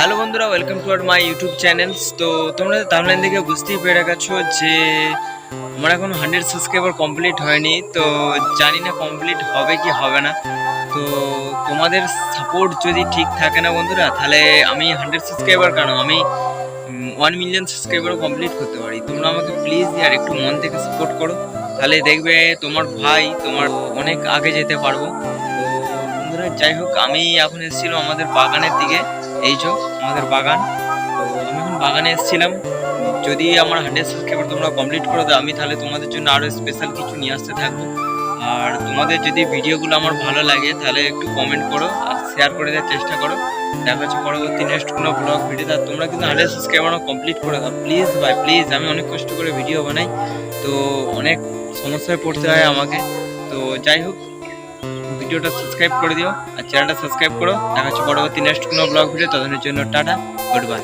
Hello বন্ধুরা, welcome to my YouTube channels. তো তোমরা থাম্বনেল দেখে বুঝতেই পেরে গেছো যে আমার এখন 100 সাবস্ক্রাইবার কমপ্লিট হয়নি। তো জানি না কমপ্লিট হবে কি হবে না। তো তোমাদের সাপোর্ট যদি ঠিক থাকে না বন্ধুরা, তাহলে আমি 100 সাবস্ক্রাইবার কেন, আমি 1 মিলিয়ন সাবস্ক্রাইবারও কমপ্লিট করতে পারি। তোমরা আমাকে প্লিজ আর একটু মন থেকে সাপোর্ট করো, তাহলে দেখবে তোমার ভাই তোমার অনেক আগে যেতে পারবো। তো বন্ধুরা, যাই হোক, আমি এখন এসেছিলাম আমাদের বাগানের দিকে। এই যে আমাদের বাগান। তো আমি এখন বাগানে এসেছিলাম। যদি আমার 100 সাবস্ক্রাইবার তোমরা কমপ্লিট করে দাও, আমি তাহলে তোমাদের জন্য আরও স্পেশাল কিছু নিয়ে আসতে থাকবো। আর তোমাদের যদি ভিডিওগুলো আমার ভালো লাগে তাহলে একটু কমেন্ট করো আর শেয়ার করে দেওয়ার চেষ্টা করো। দেখা হচ্ছে পরবর্তী নেক্সট কোনো ব্লগ ভিডিও। আর তোমরা কিন্তু 100 সাবস্ক্রাইবার কমপ্লিট করে দাও প্লিজ ভাই, প্লিজ। আমি অনেক কষ্ট করে ভিডিও বানাই, তো অনেক সমস্যায় পড়তে হয় আমাকে। তো যাই হোক, ভিডিওটা সাবস্ক্রাইব করে দিও আর চ্যানেলটা সাবস্ক্রাইব করো। দেখা হচ্ছে পরবর্তী নেক্সট কোনো ব্লগ ভিডিও। ততদিনের জন্য টাটা, গুড বাই।